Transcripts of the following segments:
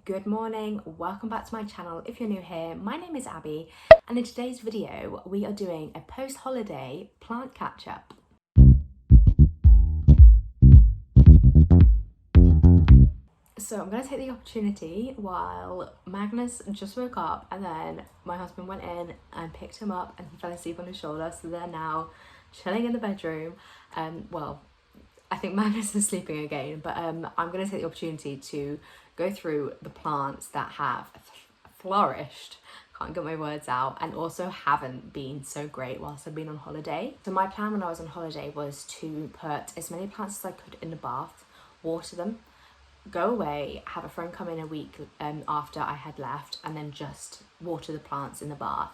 Good morning, welcome back to my channel. If you're new here, my name is Abby, and in today's video we are doing a post-holiday plant catch-up. So I'm going to take the opportunity while Magnus just woke up, and then my husband went in and picked him up and he fell asleep on his shoulder, so they're now chilling in the bedroom. Well, I think Magnus is sleeping again, but I'm going to take the opportunity to go through the plants that have flourished, can't get my words out, and also haven't been so great whilst I've been on holiday. So my plan when I was on holiday was to put as many plants as I could in the bath, water them, go away, have a friend come in a week after I had left, and then just water the plants in the bath.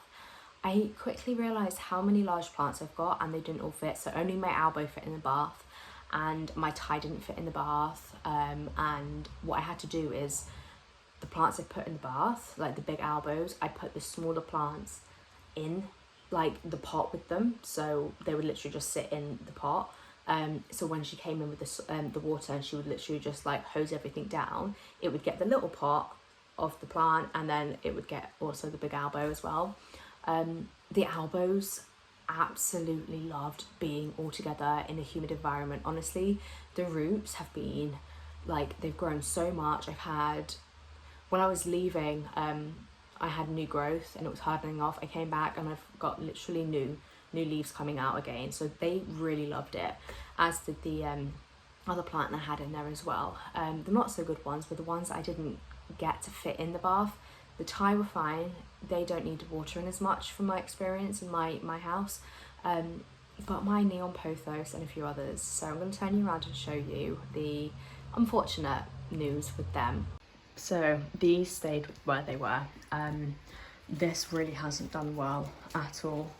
I quickly realised how many large plants I've got and they didn't all fit, so only my elbow fit in the bath and my tie didn't fit in the bath, and what I had to do is the plants I put in the bath, like the big elbows, I put the smaller plants in like the pot with them, so they would literally just sit in the pot. So when she came in with the water, and she would literally just like hose everything down, it would get the little pot of the plant and then it would get also the big elbow as well. The elbows absolutely loved being all together in a humid environment. Honestly, the roots have been like, they've grown so much. When I was leaving, I had new growth and it was hardening off. I came back and I've got literally new leaves coming out again, so they really loved it, as did the other plant I had in there as well. The not so good ones were the ones that I didn't get to fit in the bath. The Thai were fine, they don't need watering as much from my experience in my house, but my neon pothos and a few others. So I'm going to turn you around and show you the unfortunate news with them. So these stayed where they were. This really hasn't done well at all.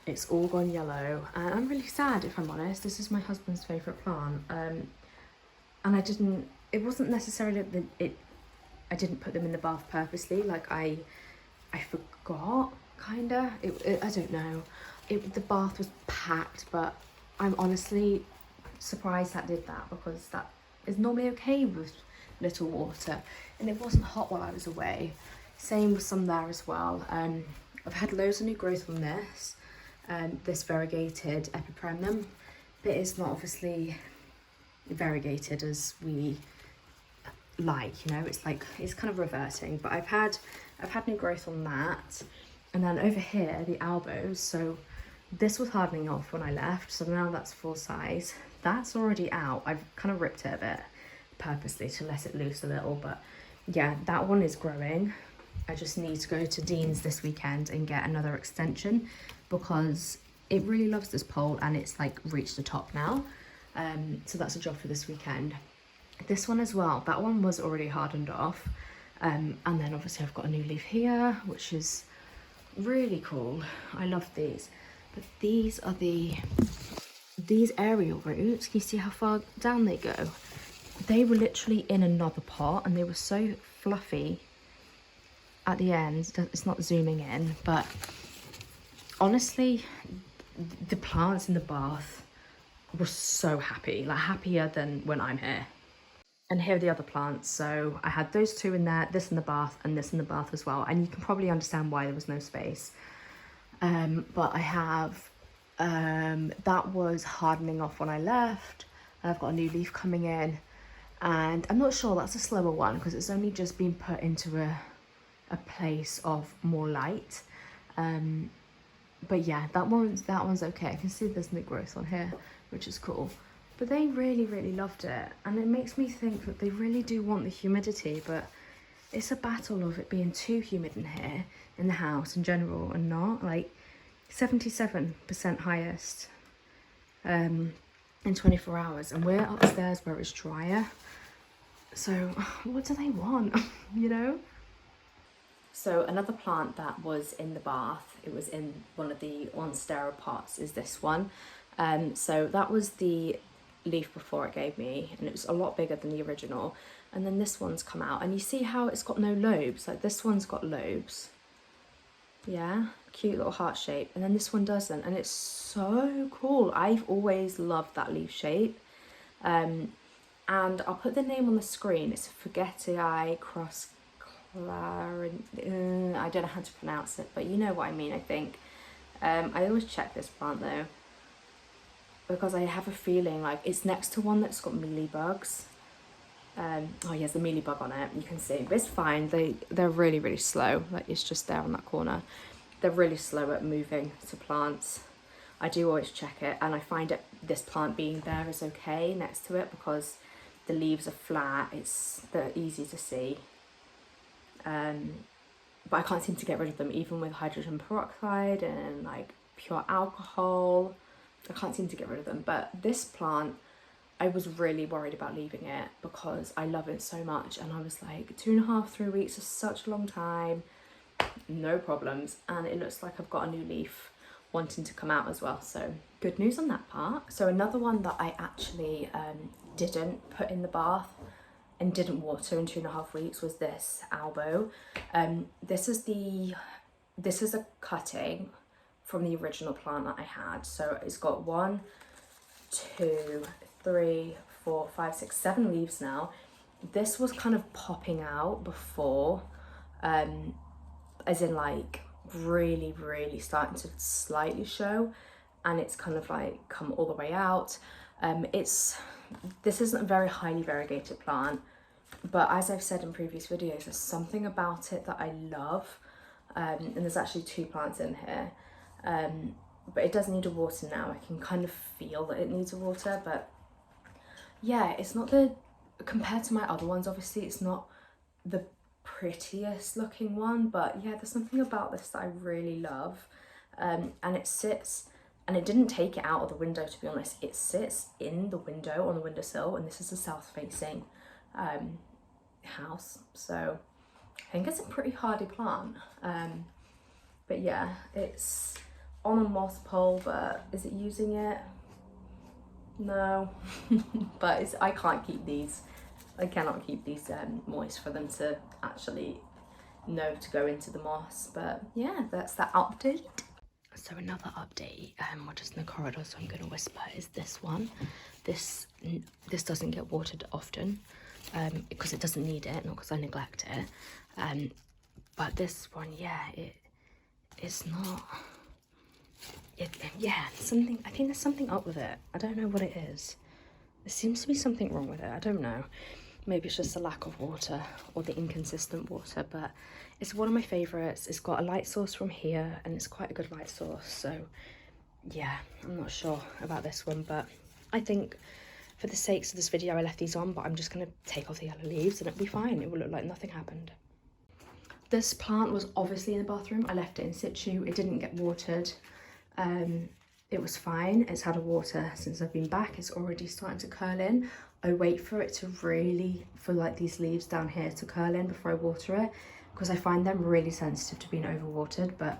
It's all gone yellow and I'm really sad, if I'm honest. This is my husband's favourite plant, and it wasn't necessarily that I didn't put them in the bath purposely, like I forgot, kinda. I don't know. The bath was packed, but I'm honestly surprised that did that, because that is normally okay with little water, and it wasn't hot while I was away. Same with some there as well. I've had loads of new growth on this variegated epipremnum, but it's not obviously variegated as we like, you know, it's kind of reverting, but I've had new growth on that. And then over here, the elbows, so this was hardening off when I left, so now that's full size. That's already out. I've kind of ripped it a bit purposely to let it loose a little, but yeah, that one is growing. I just need to go to Dean's this weekend and get another extension, because it really loves this pole and it's like reached the top now. So that's a job for this weekend. This one as well, that one was already hardened off, and then obviously I've got a new leaf here, which is really cool. I love these, but these are these aerial roots. Can you see how far down they go? They were literally in another pot and they were so fluffy at the end. It's not zooming in, but honestly, the plants in the bath were so happy, like happier than when I'm here. And here are the other plants. So I had those two in there, this in the bath and this in the bath as well. And you can probably understand why there was no space. But I have, that was hardening off when I left. And I've got a new leaf coming in. And I'm not sure, that's a slower one because it's only just been put into a place of more light. But yeah, that one's okay. I can see there's new growth on here, which is cool. But they really, really loved it. And it makes me think that they really do want the humidity, but it's a battle of it being too humid in here, in the house in general, and not. Like 77% highest in 24 hours. And we're upstairs where it's drier. So what do they want, you know? So another plant that was in the bath, it was in one of the Monstera pots, is this one. So that was the leaf before it gave me, and it was a lot bigger than the original. And then this one's come out, and you see how it's got no lobes. Like this one's got lobes, yeah, cute little heart shape, and then this one doesn't, and it's so cool. I've always loved that leaf shape. And I'll put the name on the screen. It's Forgetii cross I don't know how to pronounce it, but you know what I mean, I think. I always check this plant though, because I have a feeling like it's next to one that's got mealybugs. Oh yeah, there's a mealybug on it, you can see, but it's fine. They're really, really slow. Like, it's just there on that corner. They're really slow at moving to plants. I do always check it, and I find it, this plant being there is okay next to it because the leaves are flat. They're easy to see. But I can't seem to get rid of them, even with hydrogen peroxide and like pure alcohol. I can't seem to get rid of them. But this plant, I was really worried about leaving it because I love it so much, and I was like, 2.5, 3 weeks is such a long time, no problems. And it looks like I've got a new leaf wanting to come out as well, so good news on that part. So another one that I actually didn't put in the bath and didn't water in 2.5 weeks was this Albo. This is a cutting from the original plant that I had. So it's got 1, 2, 3, 4, 5, 6, 7 leaves now. This was kind of popping out before, as in like really, really starting to slightly show, and it's kind of like come all the way out. This isn't a very highly variegated plant, but as I've said in previous videos, there's something about it that I love. And there's actually 2 plants in here, but it does need a water now. I can kind of feel that it needs a water, but yeah, it's not compared to my other ones, obviously it's not the prettiest looking one, but yeah, there's something about this that I really love. And it sits, and it didn't take it out of the window, to be honest. It sits in the window, on the windowsill, and this is a south facing house, so I think it's a pretty hardy plant. But yeah, it's on a moss pole, but is it using it? No. But I can't keep these, I cannot keep these moist for them to actually know to go into the moss. But yeah, that's that update. So another update, we're just in the corridor, so I'm going to whisper, is this one. This doesn't get watered often, because it doesn't need it, not because I neglect it. But this one, yeah, it's not. Yeah, something. I think there's something up with it. I don't know what it is. There seems to be something wrong with it. I don't know. Maybe it's just the lack of water or the inconsistent water, but it's one of my favourites. It's got a light source from here, and it's quite a good light source. So yeah, I'm not sure about this one, but I think for the sakes of this video, I left these on, but I'm just going to take off the yellow leaves and it'll be fine. It will look like nothing happened. This plant was obviously in the bathroom. I left it in situ. It didn't get watered. It was fine. It's had a water since I've been back. It's already starting to curl in. I wait for it to really, for like these leaves down here to curl in before I water it, because I find them really sensitive to being overwatered. But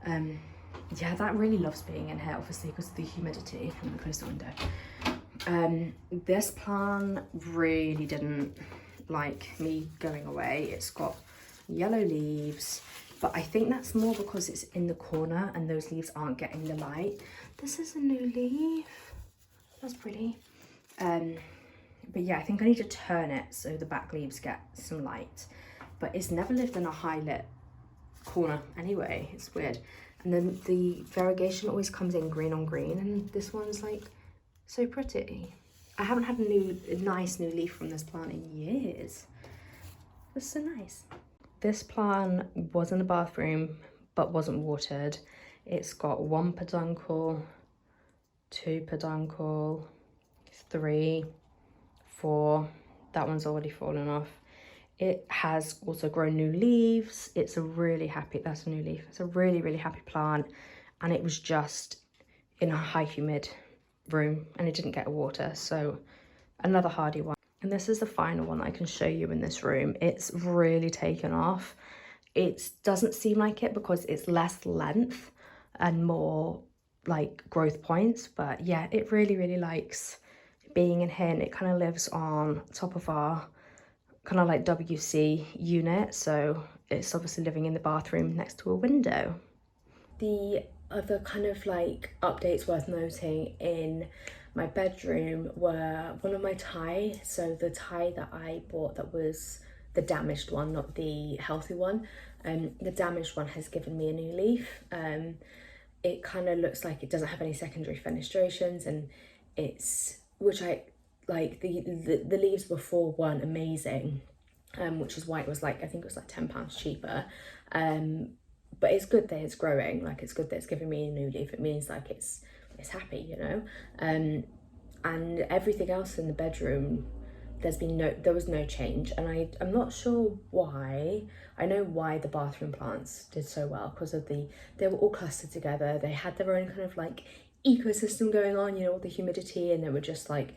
yeah, that really loves being in here, obviously, because of the humidity. I'm gonna close the window. This plant really didn't like me going away. It's got yellow leaves, but I think that's more because it's in the corner and those leaves aren't getting the light. This is a new leaf. That's pretty. But yeah, I think I need to turn it so the back leaves get some light. But it's never lived in a high lit corner anyway. It's weird. And then the variegation always comes in green on green, and this one's like so pretty. I haven't had a nice new leaf from this plant in years. It's so nice. This plant was in the bathroom but wasn't watered. It's got 1 peduncle, 2 peduncle, 3, 4. That one's already fallen off. It has also grown new leaves. It's a really happy, that's a new leaf. It's a really, really happy plant, and it was just in a high humid room and it didn't get water, so another hardy one. And this is the final one I can show you in this room. It's really taken off. It doesn't seem like it because it's less length and more like growth points, but yeah, it really, really likes being in here, and it kind of lives on top of our kind of like WC unit, so it's obviously living in the bathroom next to a window. The other kind of like updates worth noting in my bedroom were one of my tie. So the tie that I bought that was the damaged one, not the healthy one. The damaged one has given me a new leaf. It kind of looks like it doesn't have any secondary fenestrations, and which I like, the leaves before weren't amazing, which is why it was like, I think it was like £10 cheaper. But it's good that it's growing, like it's good that it's giving me a new leaf. It means like it's happy, you know. And everything else in the bedroom, there was no change, and I'm not sure why. I know why the bathroom plants did so well, because of they were all clustered together. They had their own kind of like ecosystem going on, you know, all the humidity, and they were just like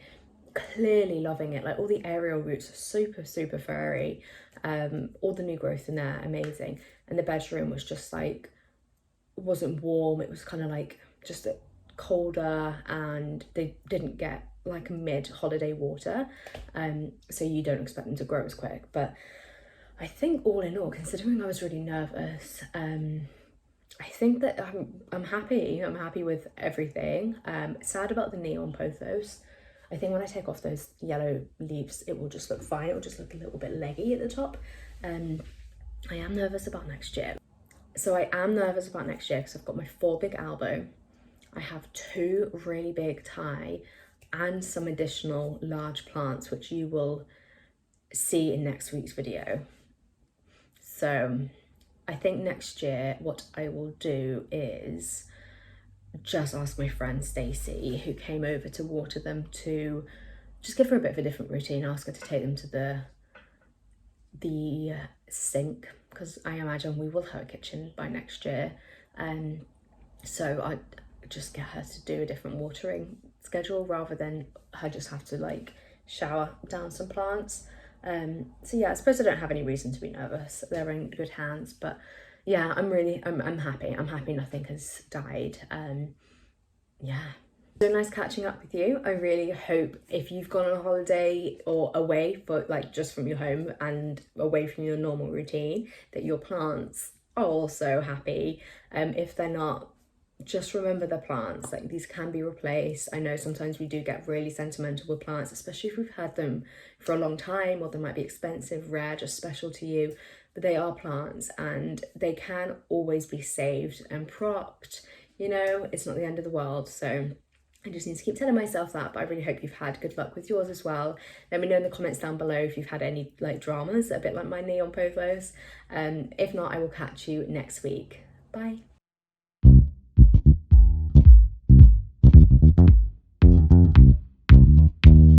clearly loving it. Like all the aerial roots are super furry. All the new growth in there, amazing. And the bedroom was just like, wasn't warm. It was kind of like just colder, and they didn't get like mid-holiday water, so you don't expect them to grow as quick. But I think all in all, considering I was really nervous, I think that I'm happy with everything. Sad about the neon pothos. I think when I take off those yellow leaves, it will just look fine. It will just look a little bit leggy at the top. I am nervous about next year. So I am nervous about next year because I've got my 4 big albo. I have 2 really big Thai and some additional large plants, which you will see in next week's video. So I think next year what I will do is just ask my friend Stacey, who came over to water them, to just give her a bit of a different routine, ask her to take them to the sink, because I imagine we will have a kitchen by next year. So I just get her to do a different watering schedule rather than her just have to like shower down some plants. So yeah, I suppose I don't have any reason to be nervous. They're in good hands. But yeah, I'm happy. I'm happy nothing has died. Yeah. So nice catching up with you. I really hope if you've gone on a holiday or away, for like just from your home and away from your normal routine, that your plants are also happy. If they're not, just remember the plants, like these can be replaced. I know sometimes we do get really sentimental with plants, especially if we've had them for a long time, or they might be expensive, rare, just special to you, but they are plants and they can always be saved and propped, you know. It's not the end of the world. So I just need to keep telling myself that, but I really hope you've had good luck with yours as well. Let me know in the comments down below if you've had any like dramas, a bit like my neon pothos. If not, I will catch you next week. Bye.